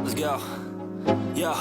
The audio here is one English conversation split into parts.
Let's go. Yo,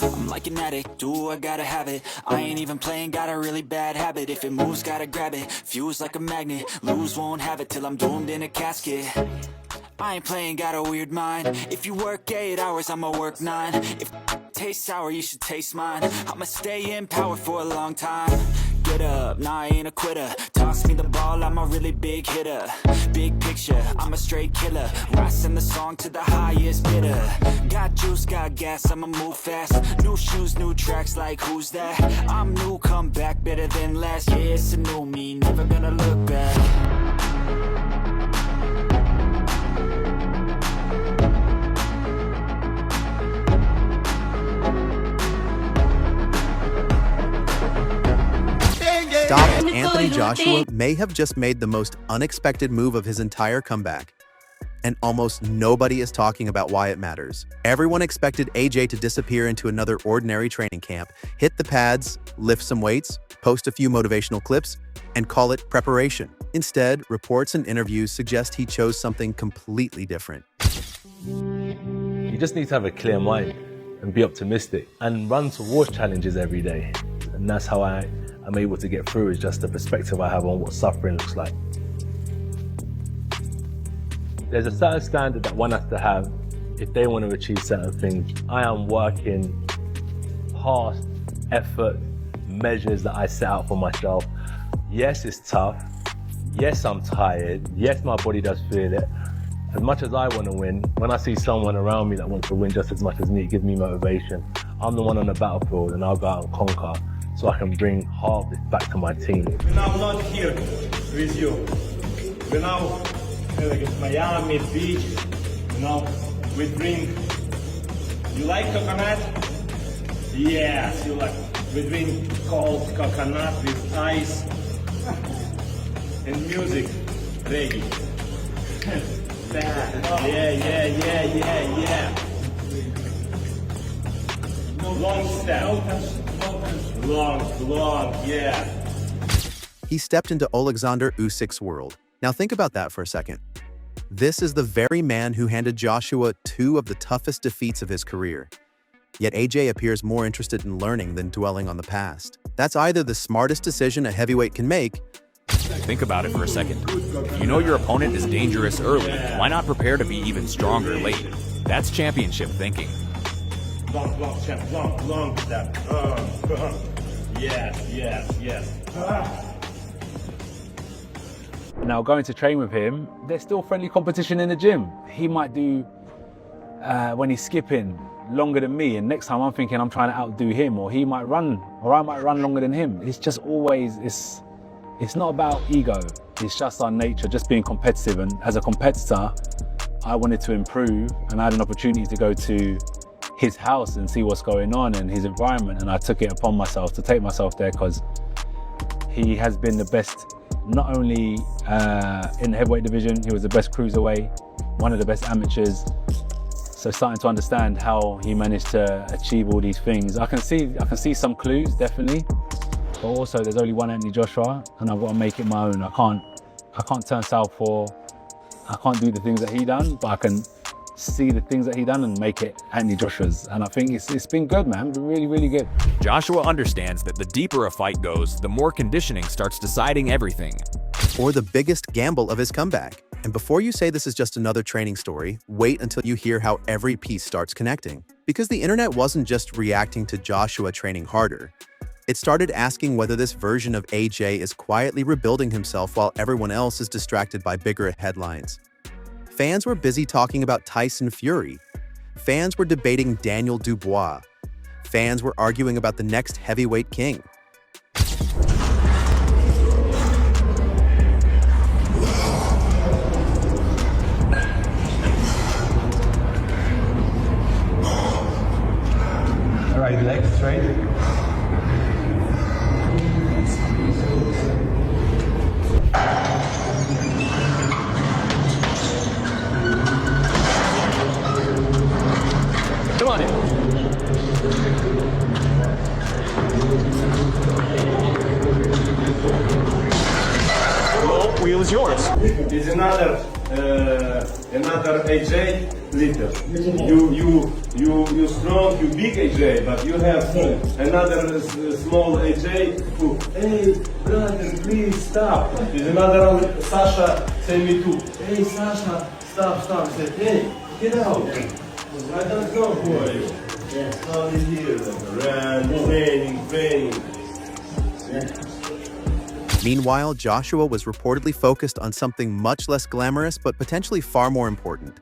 I'm like an addict, do I gotta have it. I ain't even playing, got a really bad habit. If it moves, gotta grab it, fuse like a magnet. Lose, won't have it till I'm doomed in a casket. I ain't playing, got a weird mind. If you work 8 hours, I'ma work 9. If tastes sour, you should taste mine. I'ma stay in power for a long time. Get up, nah, I ain't a quitter. Toss me the ball, I'm a really big hitter. Big picture, I'm a straight killer. Rising the song to the highest bidder. Got juice, got gas, I'ma move fast. New shoes, new tracks, like who's that? I'm new, come back better than last. Yeah, it's a new me, never gonna look back. Anthony Joshua may have just made the most unexpected move of his entire comeback. And almost nobody is talking about why it matters. Everyone expected AJ to disappear into another ordinary training camp, hit the pads, lift some weights, post a few motivational clips, and call it preparation. Instead, reports and interviews suggest he chose something completely different. You just need to have a clear mind and be optimistic and run towards challenges every day. And that's how I'm able to get through, is just the perspective I have on what suffering looks like. There's a certain standard that one has to have if they want to achieve certain things. I am working past effort, measures that I set out for myself. Yes, it's tough. Yes, I'm tired. Yes, my body does feel it. As much as I want to win, when I see someone around me that wants to win just as much as me, it gives me motivation. I'm the one on the battlefield and I'll go out and conquer, so I can bring half this back to my team. When I'm not here with you, when I'm like Miami Beach, we drink. You like coconut? Yes, you like. We drink cold coconut with ice and music, reggae. Yeah. Long step. Long, yeah. He stepped into Oleksandr Usyk's world. Now think about that for a second. This is the very man who handed Joshua 2 of the toughest defeats of his career. Yet AJ appears more interested in learning than dwelling on the past. That's either the smartest decision a heavyweight can make. Think about it for a second. If you know your opponent is dangerous early, why not prepare to be even stronger late? That's championship thinking. Long step. Yes. Now, going to train with him, there's still friendly competition in the gym. He might do, when he's skipping, longer than me, and next time I'm thinking I'm trying to outdo him, or he might run, or I might run longer than him. It's just always, it's not about ego. It's just our nature, just being competitive. And as a competitor, I wanted to improve, and I had an opportunity to go to his house and see what's going on in his environment, and I took it upon myself to take myself there, because he has been the best, not only in the heavyweight division, he was the best cruiserweight, one of the best amateurs. So starting to understand how he managed to achieve all these things. I can see some clues, definitely, but also there's only one Anthony Joshua, and I've got to make it my own. I can't turn southpaw. I can't do the things that he done, but I can see the things that he done and make it Anthony Joshua's. And I think it's been good, man. Been really, really good. Joshua understands that the deeper a fight goes, the more conditioning starts deciding everything. Or the biggest gamble of his comeback. And before you say this is just another training story, wait until you hear how every piece starts connecting. Because the internet wasn't just reacting to Joshua training harder. It started asking whether this version of AJ is quietly rebuilding himself while everyone else is distracted by bigger headlines. Fans were busy talking about Tyson Fury. Fans were debating Daniel Dubois. Fans were arguing about the next heavyweight king. Right leg straight. Come on in. wheel is yours. Is another AJ little. You strong, you big AJ, but you have another small AJ who, hey brother, please stop. Is another Sasha say me too. Hey Sasha, stop. I said, hey, get out. I don't know who are you. Only here, run, training. Meanwhile, Joshua was reportedly focused on something much less glamorous but potentially far more important: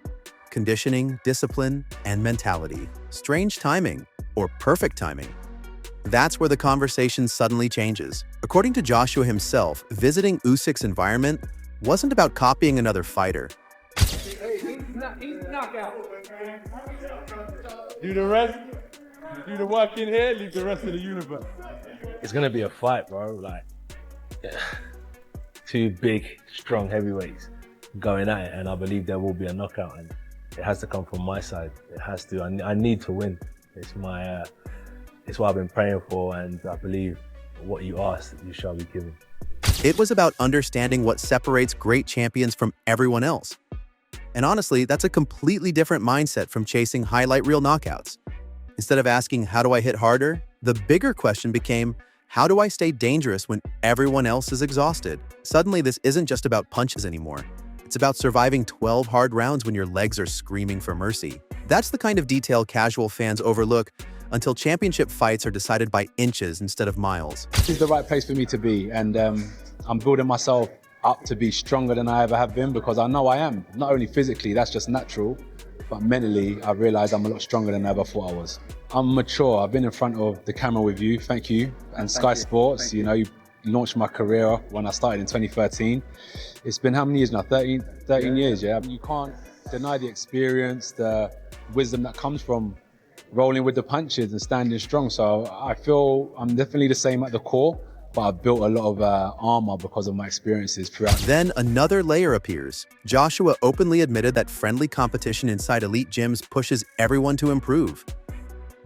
conditioning, discipline, and mentality. Strange timing, or perfect timing. That's where the conversation suddenly changes. According to Joshua himself, visiting Usyk's environment wasn't about copying another fighter. Knockout. Do the rest. Do the work in here, leave the rest of the universe. It's gonna be a fight, bro. Like, two big, strong heavyweights going at it, and I believe there will be a knockout, and it has to come from my side. It has to. I need to win. It's my. It's what I've been praying for, and I believe what you asked, you shall be given. It was about understanding what separates great champions from everyone else. And honestly, that's a completely different mindset from chasing highlight reel knockouts. Instead of asking, how do I hit harder? The bigger question became, how do I stay dangerous when everyone else is exhausted? Suddenly, this isn't just about punches anymore. It's about surviving 12 hard rounds when your legs are screaming for mercy. That's the kind of detail casual fans overlook until championship fights are decided by inches instead of miles. This is the right place for me to be, and I'm building myself up to be stronger than I ever have been, because I know I am. Not only physically, that's just natural, but mentally, I realized I'm a lot stronger than I ever thought I was. I'm mature. I've been in front of the camera with you, thank you, and Sky Sports. You know, you launched my career when I started in 2013. It's been how many years now? 13 years, yeah? You can't deny the experience, the wisdom that comes from rolling with the punches and standing strong. So I feel I'm definitely the same at the core, but I've built a lot of armor because of my experiences throughout. Then another layer appears. Joshua openly admitted that friendly competition inside elite gyms pushes everyone to improve.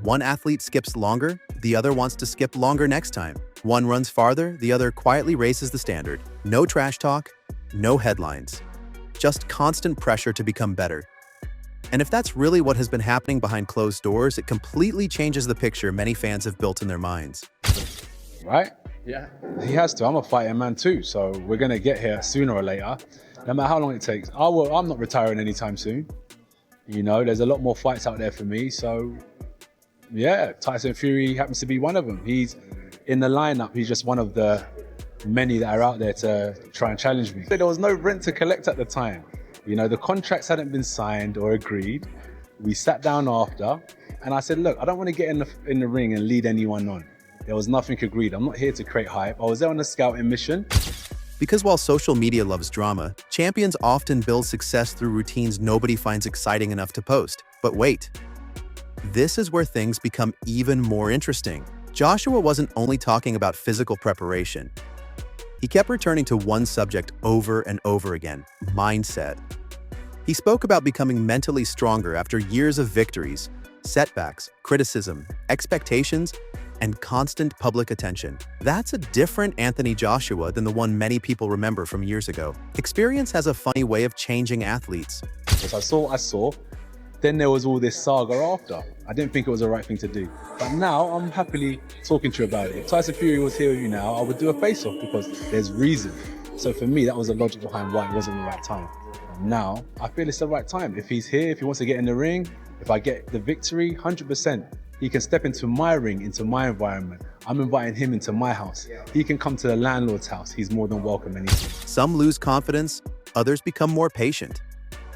One athlete skips longer, the other wants to skip longer next time. One runs farther, the other quietly raises the standard. No trash talk, no headlines. Just constant pressure to become better. And if that's really what has been happening behind closed doors, it completely changes the picture many fans have built in their minds. Right? Yeah. He has to. I'm a fighting man too, so we're going to get here sooner or later, no matter how long it takes. I'm not retiring anytime soon. You know, there's a lot more fights out there for me, so yeah, Tyson Fury happens to be one of them. He's in the lineup. He's just one of the many that are out there to try and challenge me. There was no rent to collect at the time. You know, the contracts hadn't been signed or agreed. We sat down after, and I said, look, I don't want to get in the ring and lead anyone on. There was nothing agreed. I'm not here to create hype. I was there on a scouting mission. Because while social media loves drama, champions often build success through routines nobody finds exciting enough to post. But wait, this is where things become even more interesting. Joshua wasn't only talking about physical preparation. He kept returning to one subject over and over again: mindset. He spoke about becoming mentally stronger after years of victories, setbacks, criticism, expectations, and constant public attention. That's a different Anthony Joshua than the one many people remember from years ago. Experience has a funny way of changing athletes. As I saw, then there was all this saga after. I didn't think it was the right thing to do. But now I'm happily talking to you about it. If Tyson Fury was here with you now, I would do a face-off because there's reason. So for me, that was the logic behind why it wasn't the right time. And now I feel it's the right time. If he's here, if he wants to get in the ring, if I get the victory, 100%. He can step into my ring, into my environment. I'm inviting him into my house. He can come to the landlord's house. He's more than welcome anytime. Some lose confidence, others become more patient.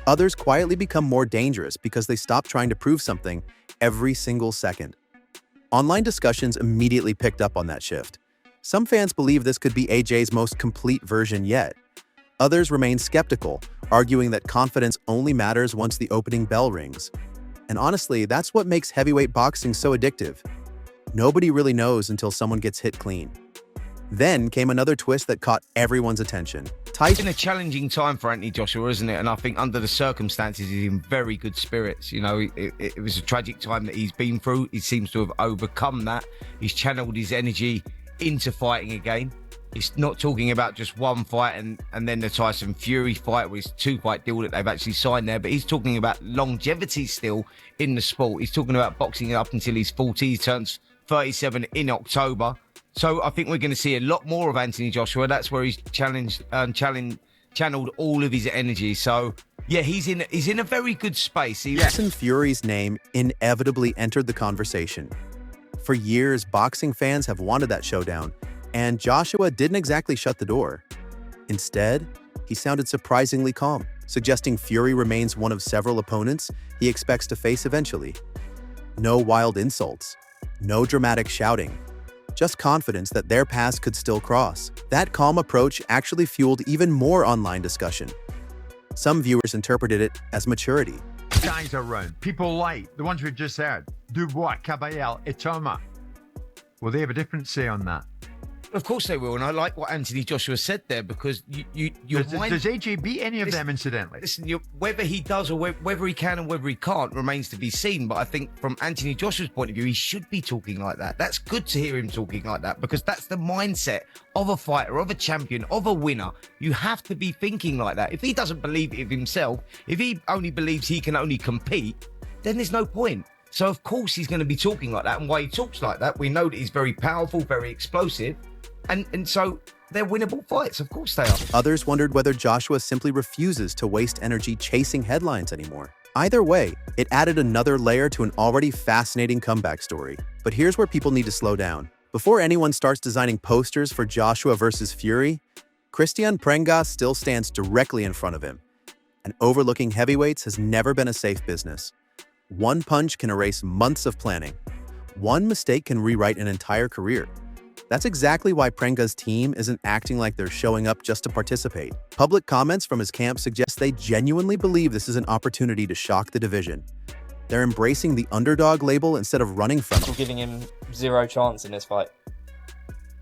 Others quietly become more dangerous because they stop trying to prove something every single second. Online discussions immediately picked up on that shift. Some fans believe this could be AJ's most complete version yet. Others remain skeptical, arguing that confidence only matters once the opening bell rings. And honestly, that's what makes heavyweight boxing so addictive. Nobody really knows until someone gets hit clean. Then came another twist that caught everyone's attention. It's been a challenging time for Anthony Joshua, isn't it? And I think under the circumstances, he's in very good spirits. You know, it was a tragic time that he's been through. He seems to have overcome that. He's channeled his energy into fighting again. It's not talking about just one fight and then the Tyson Fury fight, with 2-fight deal that they've actually signed there. But he's talking about longevity still in the sport. He's talking about boxing up until he's 40. He turns 37 in October. So I think we're going to see a lot more of Anthony Joshua. That's where he's channeled all of his energy. So yeah, he's in a very good space. Tyson Fury's name inevitably entered the conversation. For years, boxing fans have wanted that showdown, and Joshua didn't exactly shut the door. Instead, he sounded surprisingly calm, suggesting Fury remains one of several opponents he expects to face eventually. No wild insults, no dramatic shouting, just confidence that their paths could still cross. That calm approach actually fueled even more online discussion. Some viewers interpreted it as maturity. Guys around, people like the ones we've just heard, Dubois, Caballel, Itoma. Will they have a different say on that? Of course they will, and I like what Anthony Joshua said there, because does AJ beat any of them, incidentally? Listen, whether he does or whether he can and whether he can't remains to be seen. But I think from Anthony Joshua's point of view, he should be talking like that. That's good to hear him talking like that, because that's the mindset of a fighter, of a champion, of a winner. You have to be thinking like that. If he doesn't believe it of himself, if he only believes he can only compete, then there's no point. So of course he's going to be talking like that, and why he talks like that, we know that he's very powerful, very explosive. And so they're winnable fights, of course they are. Others wondered whether Joshua simply refuses to waste energy chasing headlines anymore. Either way, it added another layer to an already fascinating comeback story. But here's where people need to slow down. Before anyone starts designing posters for Joshua versus Fury, Kristian Prenga still stands directly in front of him. And overlooking heavyweights has never been a safe business. One punch can erase months of planning. One mistake can rewrite an entire career. That's exactly why Prenga's team isn't acting like they're showing up just to participate. Public comments from his camp suggest they genuinely believe this is an opportunity to shock the division. They're embracing the underdog label instead of running from it. Giving him zero chance in this fight.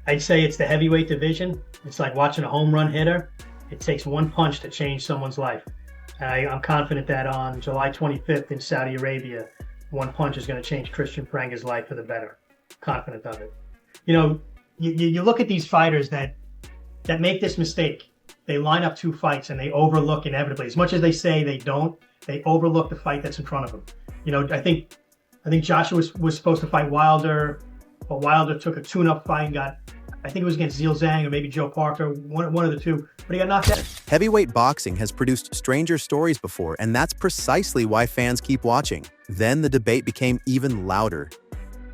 I'd say it's the heavyweight division. It's like watching a home run hitter. It takes one punch to change someone's life. I'm confident that on July 25th in Saudi Arabia, one punch is going to change Kristian Prenga's life for the better. Confident of it. You know, you look at these fighters that make this mistake. They line up two fights and they overlook inevitably. As much as they say they don't, they overlook the fight that's in front of them. You know, I think Joshua was supposed to fight Wilder, but Wilder took a tune-up fight and got, I think it was against Zhil Zhang or maybe Joe Parker, one of the two, but he got knocked out. Heavyweight boxing has produced stranger stories before, and that's precisely why fans keep watching. Then the debate became even louder.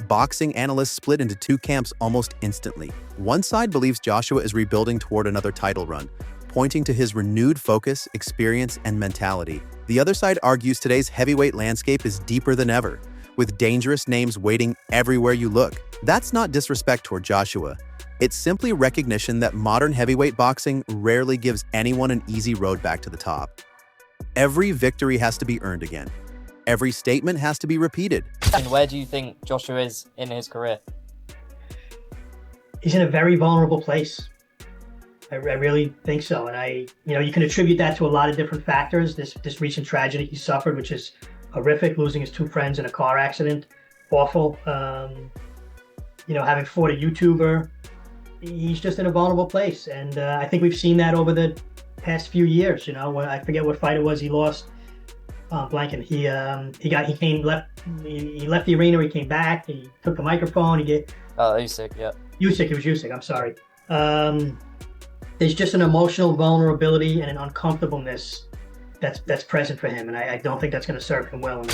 Boxing analysts split into two camps almost instantly. One side believes Joshua is rebuilding toward another title run, pointing to his renewed focus, experience, and mentality. The other side argues today's heavyweight landscape is deeper than ever, with dangerous names waiting everywhere you look. That's not disrespect toward Joshua. It's simply recognition that modern heavyweight boxing rarely gives anyone an easy road back to the top. Every victory has to be earned again. Every statement has to be repeated. And where do you think Joshua is in his career? He's in a very vulnerable place. I really think so. And you can attribute that to a lot of different factors. This recent tragedy he suffered, which is horrific, losing his two friends in a car accident. Awful. Having fought a YouTuber, he's just in a vulnerable place. And I think we've seen that over the past few years. When I forget what fight it was he lost. Blanking. He left the arena. He came back. He took the microphone. Usyk, yeah. Usyk. It was Usyk. I'm sorry. There's just an emotional vulnerability and an uncomfortableness that's present for him, and I don't think that's going to serve him well.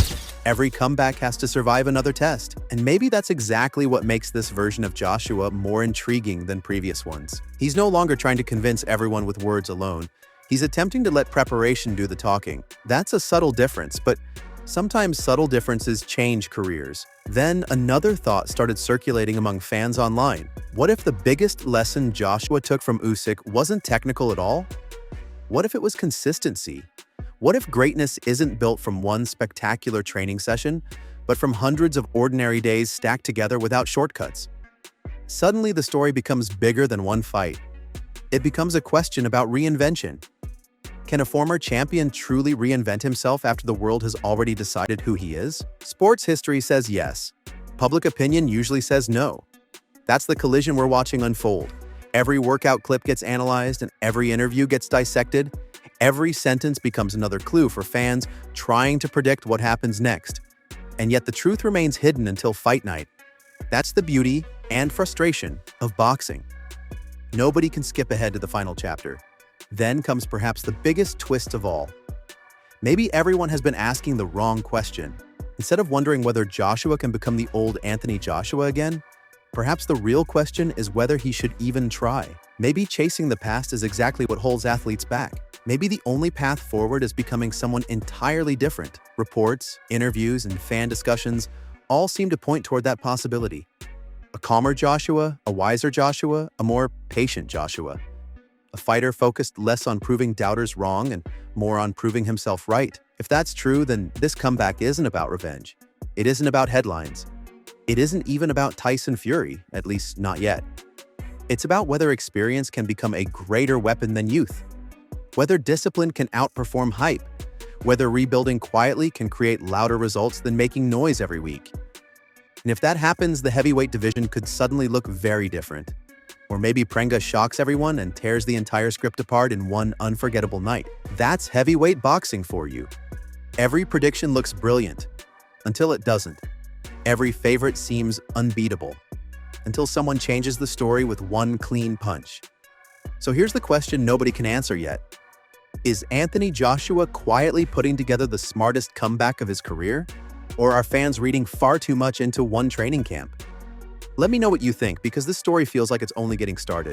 Every comeback has to survive another test, and maybe that's exactly what makes this version of Joshua more intriguing than previous ones. He's no longer trying to convince everyone with words alone. He's attempting to let preparation do the talking. That's a subtle difference, but sometimes subtle differences change careers. Then another thought started circulating among fans online. What if the biggest lesson Joshua took from Usyk wasn't technical at all? What if it was consistency? What if greatness isn't built from one spectacular training session, but from hundreds of ordinary days stacked together without shortcuts? Suddenly, the story becomes bigger than one fight. It becomes a question about reinvention. Can a former champion truly reinvent himself after the world has already decided who he is? Sports history says yes. Public opinion usually says no. That's the collision we're watching unfold. Every workout clip gets analyzed and every interview gets dissected. Every sentence becomes another clue for fans trying to predict what happens next. And yet the truth remains hidden until fight night. That's the beauty and frustration of boxing. Nobody can skip ahead to the final chapter. Then comes perhaps the biggest twist of all. Maybe everyone has been asking the wrong question. Instead of wondering whether Joshua can become the old Anthony Joshua again, perhaps the real question is whether he should even try. Maybe chasing the past is exactly what holds athletes back. Maybe the only path forward is becoming someone entirely different. Reports, interviews, and fan discussions all seem to point toward that possibility. A calmer Joshua, a wiser Joshua, a more patient Joshua. A fighter focused less on proving doubters wrong and more on proving himself right. If that's true, then this comeback isn't about revenge. It isn't about headlines. It isn't even about Tyson Fury, at least not yet. It's about whether experience can become a greater weapon than youth. Whether discipline can outperform hype. Whether rebuilding quietly can create louder results than making noise every week. And if that happens, the heavyweight division could suddenly look very different. Or maybe Prenga shocks everyone and tears the entire script apart in one unforgettable night. That's heavyweight boxing for you. Every prediction looks brilliant, until it doesn't. Every favorite seems unbeatable, until someone changes the story with one clean punch. So here's the question nobody can answer yet. Is Anthony Joshua quietly putting together the smartest comeback of his career? Or are fans reading far too much into one training camp? Let me know what you think, because this story feels like it's only getting started.